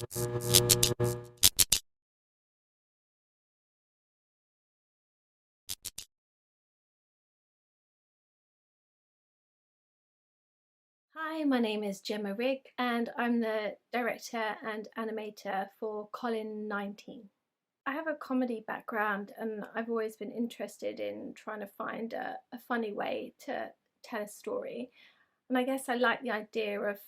Hi, my name is Gemma Rigg and I'm the director and animator for COLIN-19. I have a comedy background and I've always been interested in trying to find a funny way to tell a story. And I guess I like the idea of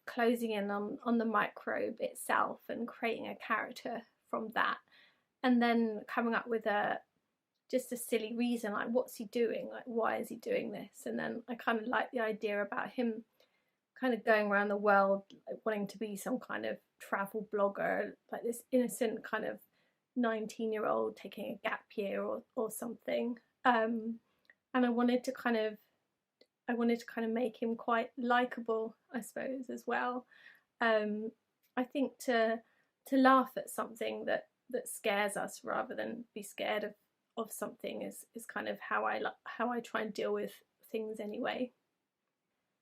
closing in on the microbe itself and creating a character from that, and then coming up with just a silly reason, like what's he doing, like why is he doing this. And then I kind of like the idea about him kind of going around the world, like wanting to be some kind of travel blogger, like this innocent kind of 19-year-old taking a gap year or something. And I wanted to kind of make him quite likable, I suppose, as well. I think to laugh at something that scares us rather than be scared of something is kind of how I try and deal with things anyway.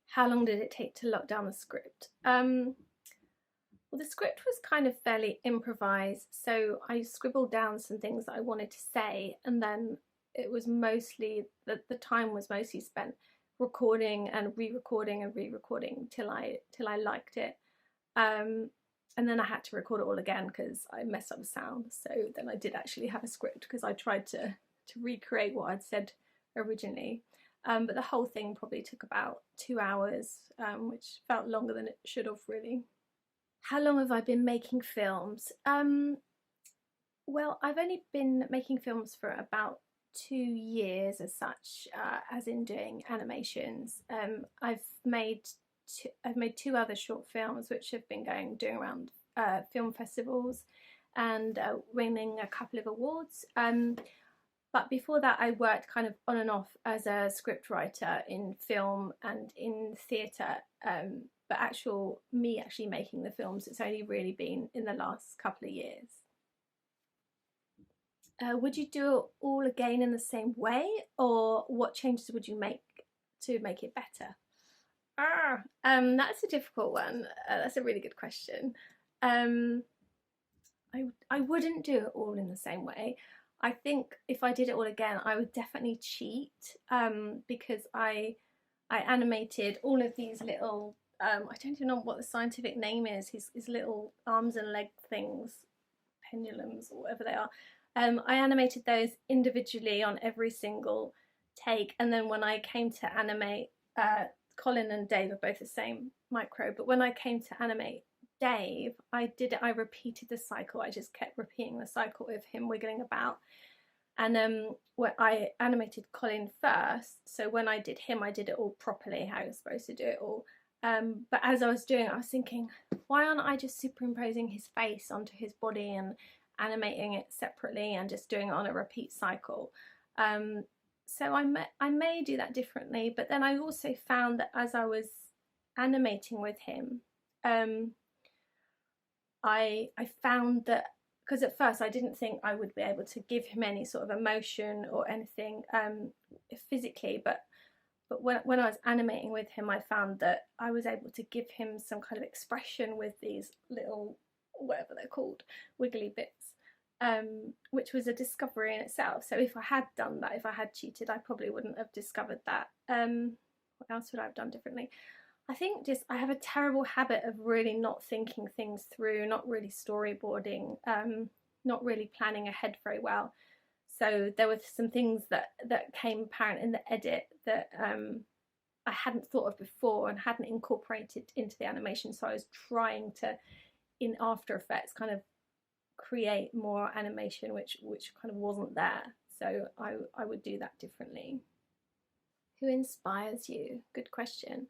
How long did it take to lock down the script? Well, the script was kind of fairly improvised, so I scribbled down some things that I wanted to say, and then it was mostly the time was mostly spent recording and re-recording till I liked it. And then I had to record it all again because I messed up the sound. So then I did actually have a script because I tried to recreate what I'd said originally. But the whole thing probably took about 2 hours, which felt longer than it should have really. How long have I been making films? Well, I've only been making films for about 2 years as such, as in doing animations. I've made two other short films which have been doing around film festivals and winning a couple of awards. But before that, I worked kind of on and off as a script writer in film and in theatre. But me actually making the films, it's only really been in the last couple of years. Would you do it all again in the same way, or what changes would you make to make it better? That's a difficult one. That's a really good question. Um, I wouldn't do it all in the same way. I think if I did it all again, I would definitely cheat, because I animated all of these little, I don't even know what the scientific name is, his little arms and leg things, pendulums or whatever they are. I animated those individually on every single take, and then when I came to animate, Colin and Dave are both the same micro, but when I came to animate Dave, I repeated the cycle. I just kept repeating the cycle of him wiggling about. And when I animated Colin first, so when I did him, I did it all properly, how you're supposed to do it all. But as I was doing it, I was thinking, why aren't I just superimposing his face onto his body and animating it separately and just doing it on a repeat cycle? So I may do that differently, but then I also found that as I was animating with him, I found that, because at first I didn't think I would be able to give him any sort of emotion or anything physically, but when I was animating with him, I found that I was able to give him some kind of expression with these little, whatever they're called, wiggly bits, which was a discovery in itself. So if I had done that, if I had cheated, I probably wouldn't have discovered that. What else would I have done differently? I think just I have a terrible habit of really not thinking things through, not really storyboarding, not really planning ahead very well. So there were some things that came apparent in the edit that I hadn't thought of before and hadn't incorporated into the animation. So I was trying to, in After Effects, kind of create more animation which kind of wasn't there. So I would do that differently. Who inspires you? Good question.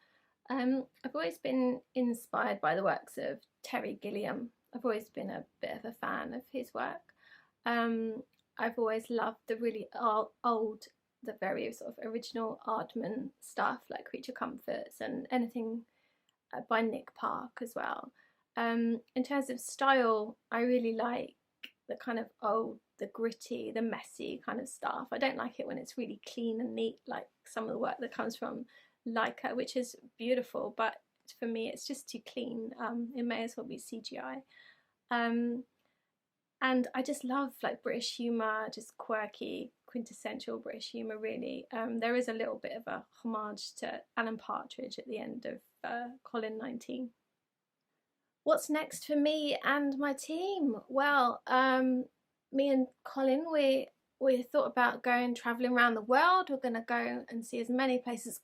I've always been inspired by the works of Terry Gilliam. I've always been a bit of a fan of his work. I've always loved the really old, the very sort of original Aardman stuff like Creature Comforts and anything by Nick Park as well. In terms of style, I really like the kind of the gritty, the messy kind of stuff. I don't like it when it's really clean and neat, like some of the work that comes from Leica, which is beautiful, but for me it's just too clean. It may as well be CGI. And I just love like British humour, just quirky, quintessential British humour really. There is a little bit of a homage to Alan Partridge at the end of COLIN-19. What's next for me and my team? Well, me and Colin, we thought about going travelling around the world. We're going to go and see as many places